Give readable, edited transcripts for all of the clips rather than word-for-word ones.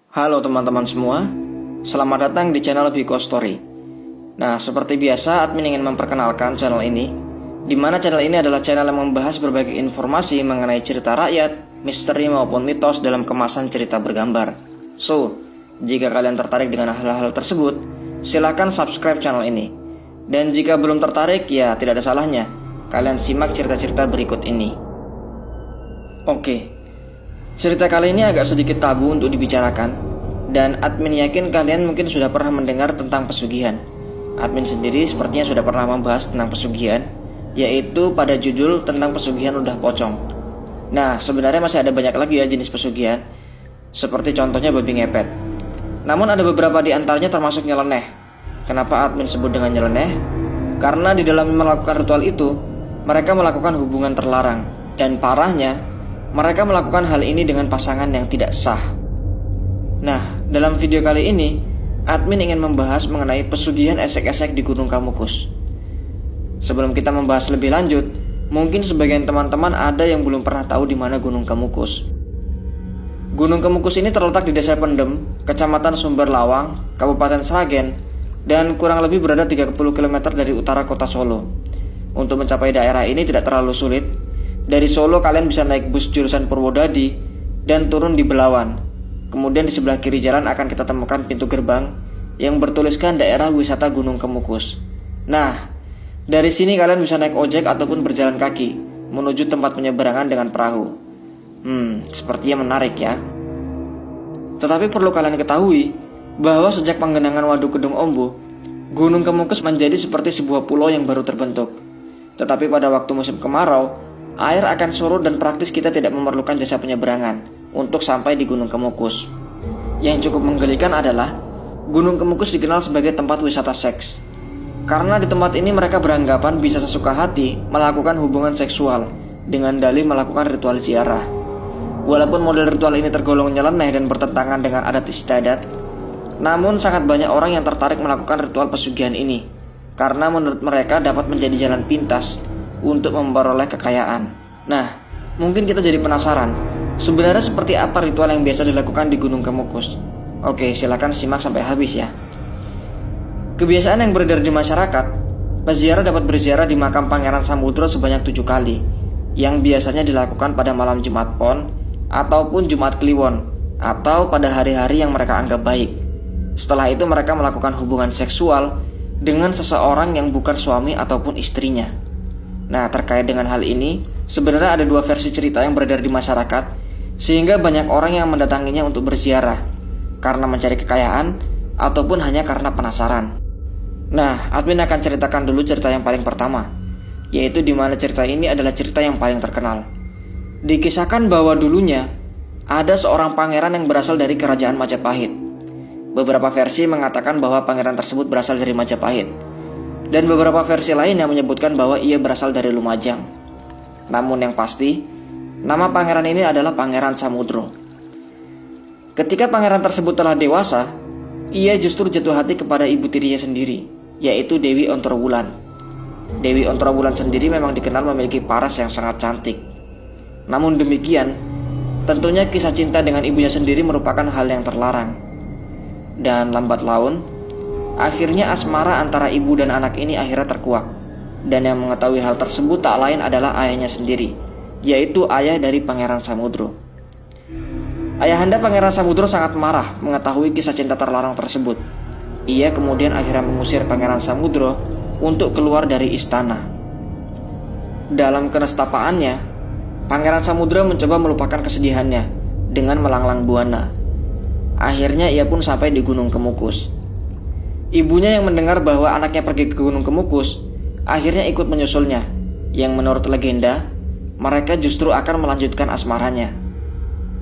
Halo teman-teman semua, selamat datang di channel Viko Story. Nah, seperti biasa, admin ingin memperkenalkan channel ini, di mana channel ini adalah channel yang membahas berbagai informasi mengenai cerita rakyat, misteri maupun mitos dalam kemasan cerita bergambar. So, jika kalian tertarik dengan hal-hal tersebut, silakan subscribe channel ini. Dan jika belum tertarik, ya tidak ada salahnya, kalian simak cerita-cerita berikut ini. Oke. Cerita kali ini agak sedikit tabu untuk dibicarakan, dan admin yakin kalian mungkin sudah pernah mendengar tentang pesugihan. Admin sendiri sepertinya sudah pernah membahas tentang pesugihan, yaitu pada judul tentang pesugihan ludah pocong. Nah, sebenarnya masih ada banyak lagi ya jenis pesugihan, seperti contohnya babi ngepet. Namun ada beberapa di antaranya termasuk nyeleneh. Kenapa admin sebut dengan nyeleneh? Karena di dalam melakukan ritual itu, mereka melakukan hubungan terlarang, dan parahnya, mereka melakukan hal ini dengan pasangan yang tidak sah. Nah, dalam video kali ini, admin ingin membahas mengenai pesugihan esek-esek di Gunung Kamukus. Sebelum kita membahas lebih lanjut, mungkin sebagian teman-teman ada yang belum pernah tahu di mana Gunung Kamukus. Gunung Kamukus ini terletak di Desa Pendem, Kecamatan Sumber Lawang, Kabupaten Sragen, dan kurang lebih berada 30 km dari utara kota Solo. Untuk mencapai daerah ini tidak terlalu sulit. Dari Solo kalian bisa naik bus jurusan Purwodadi dan turun di Belawan. Kemudian di sebelah kiri jalan akan kita temukan pintu gerbang yang bertuliskan daerah wisata Gunung Kamukus. Nah, dari sini kalian bisa naik ojek ataupun berjalan kaki menuju tempat penyeberangan dengan perahu. Sepertinya menarik ya. Tetapi perlu kalian ketahui bahwa sejak penggenangan Waduk Kedung Ombo, Gunung Kamukus menjadi seperti sebuah pulau yang baru terbentuk. Tetapi pada waktu musim kemarau, air akan surut dan praktis kita tidak memerlukan jasa penyeberangan untuk sampai di Gunung Kamukus. Yang cukup menggelikan adalah Gunung Kamukus dikenal sebagai tempat wisata seks. Karena di tempat ini mereka beranggapan bisa sesuka hati melakukan hubungan seksual dengan dalih melakukan ritual ziarah. Walaupun model ritual ini tergolong nyeleneh dan bertentangan dengan adat istiadat, namun sangat banyak orang yang tertarik melakukan ritual pesugihan ini karena menurut mereka dapat menjadi jalan pintas untuk memperoleh kekayaan. Nah, mungkin kita jadi penasaran, sebenarnya seperti apa ritual yang biasa dilakukan di Gunung Kamukus? Oke, silakan simak sampai habis ya. Kebiasaan yang beredar di masyarakat, peziarah dapat berziarah di makam Pangeran Samudro sebanyak 7 kali, yang biasanya dilakukan pada malam Jumat Pon ataupun Jumat Kliwon, atau pada hari-hari yang mereka anggap baik. Setelah itu mereka melakukan hubungan seksual dengan seseorang yang bukan suami ataupun istrinya. Nah, terkait dengan hal ini, sebenarnya ada 2 versi cerita yang beredar di masyarakat, sehingga banyak orang yang mendatanginya untuk berziarah, karena mencari kekayaan, ataupun hanya karena penasaran. Nah, admin akan ceritakan dulu cerita yang paling pertama, yaitu di mana cerita ini adalah cerita yang paling terkenal. Dikisahkan bahwa dulunya, ada seorang pangeran yang berasal dari kerajaan Majapahit. Beberapa versi mengatakan bahwa pangeran tersebut berasal dari Majapahit, dan beberapa versi lain yang menyebutkan bahwa ia berasal dari Lumajang. Namun yang pasti, nama pangeran ini adalah Pangeran Samudro. Ketika pangeran tersebut telah dewasa, ia justru jatuh hati kepada ibu tirinya sendiri, yaitu Dewi Ontrowulan. Dewi Ontrowulan sendiri memang dikenal memiliki paras yang sangat cantik. Namun demikian, tentunya kisah cinta dengan ibunya sendiri merupakan hal yang terlarang. Dan lambat laun, akhirnya asmara antara ibu dan anak ini akhirnya terkuak. Dan yang mengetahui hal tersebut tak lain adalah ayahnya sendiri, yaitu ayah dari Pangeran Samudro. Ayahanda Pangeran Samudro sangat marah mengetahui kisah cinta terlarang tersebut. Ia kemudian akhirnya mengusir Pangeran Samudro untuk keluar dari istana. Dalam kenestapaannya, Pangeran Samudro mencoba melupakan kesedihannya dengan melanglang buana. Akhirnya ia pun sampai di Gunung Kamukus. Ibunya yang mendengar bahwa anaknya pergi ke Gunung Kamukus, akhirnya ikut menyusulnya, yang menurut legenda, mereka justru akan melanjutkan asmaranya.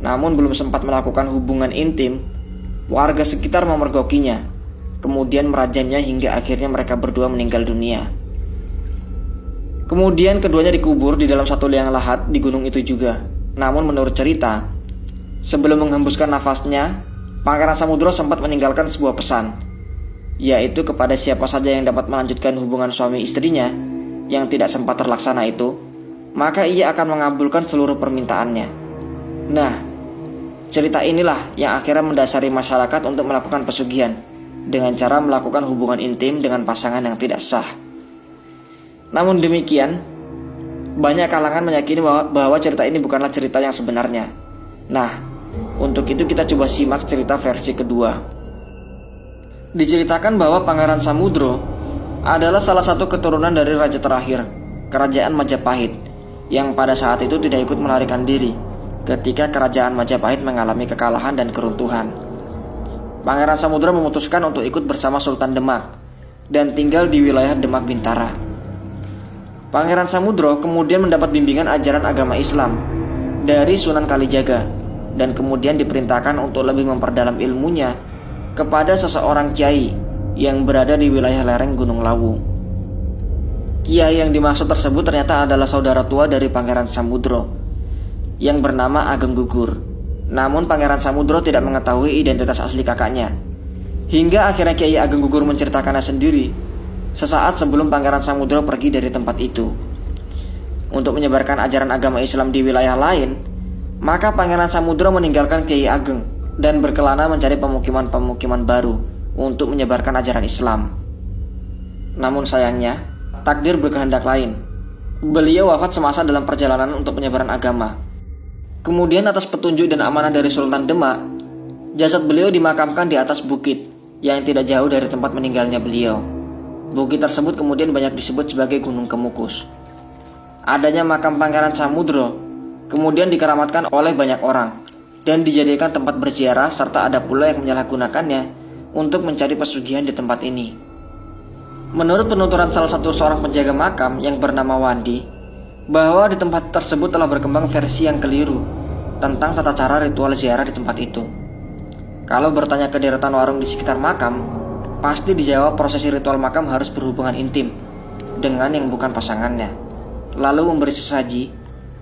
Namun belum sempat melakukan hubungan intim, warga sekitar memergokinya, kemudian merajamnya hingga akhirnya mereka berdua meninggal dunia. Kemudian keduanya dikubur di dalam satu liang lahat di gunung itu juga. Namun menurut cerita, sebelum menghembuskan nafasnya, Pangeran Samudro sempat meninggalkan sebuah pesan, yaitu kepada siapa saja yang dapat melanjutkan hubungan suami istrinya yang tidak sempat terlaksana itu, maka ia akan mengabulkan seluruh permintaannya. Nah, Cerita inilah yang akhirnya mendasari masyarakat untuk melakukan pesugihan dengan cara melakukan hubungan intim dengan pasangan yang tidak sah. Namun demikian, banyak kalangan meyakini bahwa cerita ini bukanlah cerita yang sebenarnya. Nah, untuk itu kita coba simak cerita versi kedua. Diceritakan bahwa Pangeran Samudro adalah salah satu keturunan dari raja terakhir, Kerajaan Majapahit, yang pada saat itu tidak ikut melarikan diri ketika Kerajaan Majapahit mengalami kekalahan dan keruntuhan. Pangeran Samudro memutuskan untuk ikut bersama Sultan Demak dan tinggal di wilayah Demak Bintara. Pangeran Samudro kemudian mendapat bimbingan ajaran agama Islam dari Sunan Kalijaga dan kemudian diperintahkan untuk lebih memperdalam ilmunya kepada seseorang kiai yang berada di wilayah lereng Gunung Lawu. Kiai yang dimaksud tersebut ternyata adalah saudara tua dari Pangeran Samudro yang bernama Ageng Gugur. Namun Pangeran Samudro tidak mengetahui identitas asli kakaknya, hingga akhirnya Kiai Ageng Gugur menceritakannya sendiri sesaat sebelum Pangeran Samudro pergi dari tempat itu. Untuk menyebarkan ajaran agama Islam di wilayah lain, maka Pangeran Samudro meninggalkan Kiai Ageng dan berkelana mencari pemukiman-pemukiman baru untuk menyebarkan ajaran Islam. Namun sayangnya, takdir berkehendak lain. Beliau wafat semasa dalam perjalanan untuk penyebaran agama. Kemudian atas petunjuk dan amanah dari Sultan Demak, jasad beliau dimakamkan di atas bukit yang tidak jauh dari tempat meninggalnya beliau. Bukit tersebut kemudian banyak disebut sebagai Gunung Kemukus. Adanya makam Pangeran Samudro kemudian dikeramatkan oleh banyak orang dan dijadikan tempat berziarah, serta ada pula yang menyalahgunakannya untuk mencari pesugihan di tempat ini. Menurut penuturan salah satu seorang penjaga makam yang bernama Wandi, bahwa di tempat tersebut telah berkembang versi yang keliru tentang tata cara ritual ziarah di tempat itu. Kalau bertanya ke deretan warung di sekitar makam, pasti dijawab prosesi ritual makam harus berhubungan intim dengan yang bukan pasangannya, lalu memberi sesaji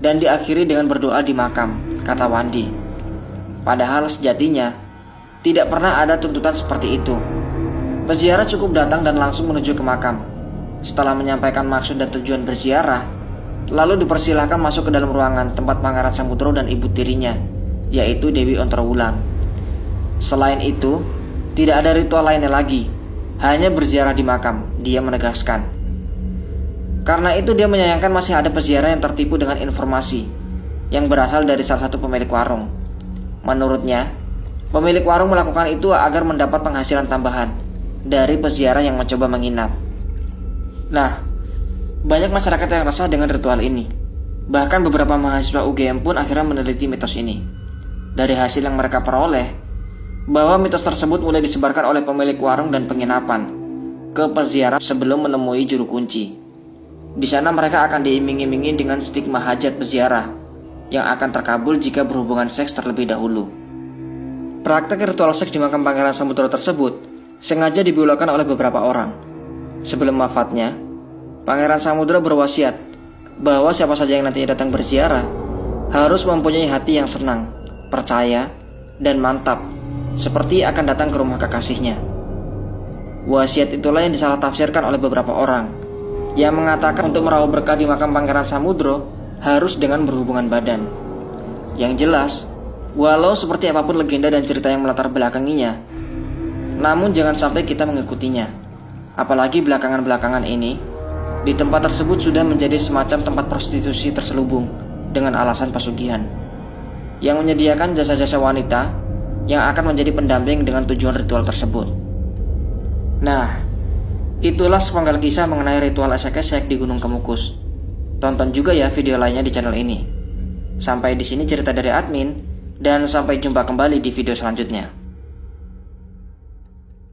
dan diakhiri dengan berdoa di makam, kata Wandi. Padahal sejatinya tidak pernah ada tuntutan seperti itu. Peziarah cukup datang dan langsung menuju ke makam. Setelah menyampaikan maksud dan tujuan berziarah, lalu dipersilahkan masuk ke dalam ruangan tempat Pangeran Samudro dan ibu tirinya, yaitu Dewi Ontrowulan. Selain itu, tidak ada ritual lainnya lagi, hanya berziarah di makam, dia menegaskan. Karena itu dia menyayangkan masih ada peziarah yang tertipu dengan informasi yang berasal dari salah satu pemilik warung. Menurutnya, pemilik warung melakukan itu agar mendapat penghasilan tambahan dari peziarah yang mencoba menginap. Nah, banyak masyarakat yang resah dengan ritual ini. Bahkan beberapa mahasiswa UGM pun akhirnya meneliti mitos ini. Dari hasil yang mereka peroleh, bahwa mitos tersebut mulai disebarkan oleh pemilik warung dan penginapan ke peziarah sebelum menemui juru kunci. Di sana mereka akan diiming-imingi dengan stigma hajat peziarah yang akan terkabul jika berhubungan seks terlebih dahulu. Praktek ritual seks di makam Pangeran Samudro tersebut sengaja dibiulakan oleh beberapa orang. Sebelum wafatnya, Pangeran Samudro berwasiat bahwa siapa saja yang nantinya datang berziarah harus mempunyai hati yang senang, percaya, dan mantap, seperti akan datang ke rumah kekasihnya. Wasiat itulah yang disalah tafsirkan oleh beberapa orang yang mengatakan untuk meraup berkah di makam Pangeran Samudro harus dengan berhubungan badan. Yang jelas, walau seperti apapun legenda dan cerita yang melatar belakanginya, namun jangan sampai kita mengikutinya. Apalagi belakangan-belakangan ini, di tempat tersebut sudah menjadi semacam tempat prostitusi terselubung dengan alasan pesugihan, yang menyediakan jasa-jasa wanita yang akan menjadi pendamping dengan tujuan ritual tersebut. Nah, itulah sepenggal kisah mengenai ritual esek-esek di Gunung Kemukus. Tonton juga ya video lainnya di channel ini. Sampai di sini cerita dari admin, dan sampai jumpa kembali di video selanjutnya.